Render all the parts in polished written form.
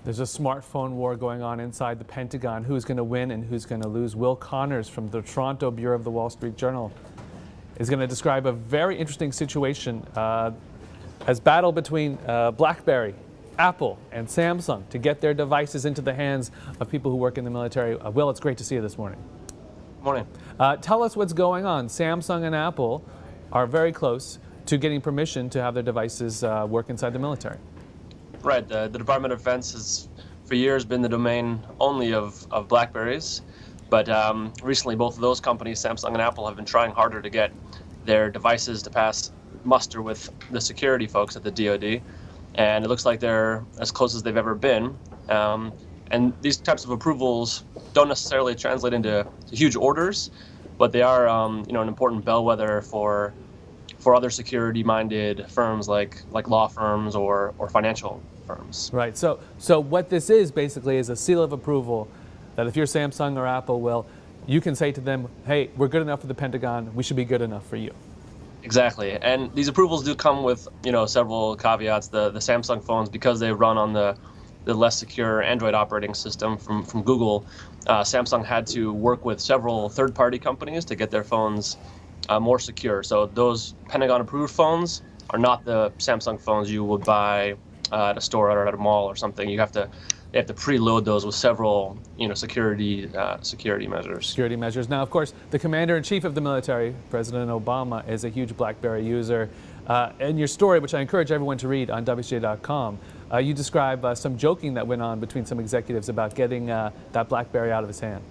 There's a smartphone war going on inside the Pentagon. Who's going to win and who's going to lose? Will Connors from the Toronto Bureau of the Wall Street Journal is going to describe a very interesting situation as battle between BlackBerry, Apple, and Samsung to get their devices into the hands of people who work in the military. Will, it's great to see you this morning. Morning. Tell us what's going on. Samsung and Apple are very close to getting permission to have their devices work inside the military. Right. The Department of Defense has for years been the domain only of BlackBerries, but recently both of those companies, Samsung and Apple, have been trying harder to get their devices to pass muster with the security folks at the DoD, and it looks like they're as close as they've ever been. And these types of approvals don't necessarily translate into huge orders, but they are an important bellwether for other security-minded firms like law firms or financial firms. Right. So what this is basically is a seal of approval that if you're Samsung or Apple, Will, you can say to them, hey, we're good enough for the Pentagon, we should be good enough for you. Exactly. And these approvals do come with several caveats. The Samsung phones, because they run on the less secure Android operating system from Google, Samsung had to work with several third-party companies to get their phones more secure. So those Pentagon-approved phones are not the Samsung phones you would buy at a store or at a mall or something. They have to preload those with several security measures. Security measures. Now, of course, the commander-in-chief of the military, President Obama, is a huge BlackBerry user. In your story, which I encourage everyone to read on WCJ.com, you describe some joking that went on between some executives about getting that BlackBerry out of his hand.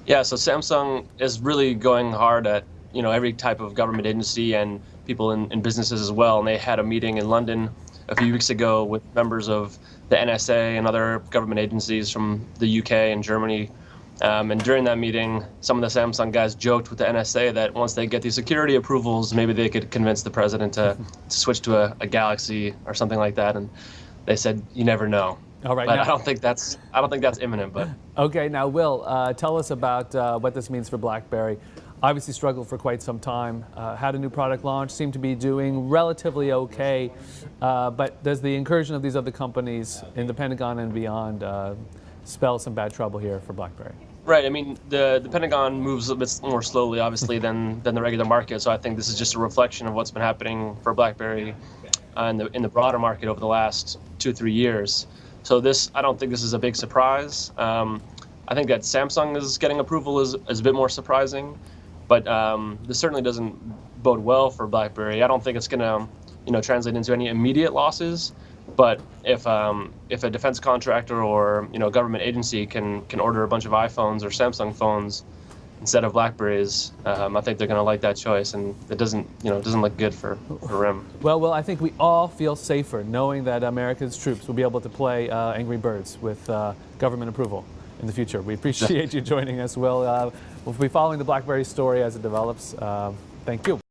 Yeah, so Samsung is really going hard at every type of government agency and people in businesses as well. And they had a meeting in London a few weeks ago with members of the NSA and other government agencies from the UK and Germany. And during that meeting, some of the Samsung guys joked with the NSA that once they get these security approvals, maybe they could convince the president to switch to a Galaxy or something like that. And they said, you never know. All right, but now, I don't think that's imminent. But okay, now Will, tell us about what this means for BlackBerry. Obviously struggled for quite some time. Had a new product launch, seemed to be doing relatively okay. But does the incursion of these other companies in the Pentagon and beyond spell some bad trouble here for BlackBerry? Right. I mean, the Pentagon moves a bit more slowly, obviously, than the regular market. So I think this is just a reflection of what's been happening for BlackBerry in the broader market over the last 2-3 years. So I don't think this is a big surprise. I think that Samsung is getting approval is a bit more surprising, but this certainly doesn't bode well for BlackBerry. I don't think it's going to translate into any immediate losses. But if a defense contractor or government agency can order a bunch of iPhones or Samsung phones instead of BlackBerries, I think they're going to like that choice, and it doesn't look good for RIM. Well, I think we all feel safer knowing that America's troops will be able to play Angry Birds with government approval in the future. We appreciate you joining us, Will. We'll be following the BlackBerry story as it develops. Thank you.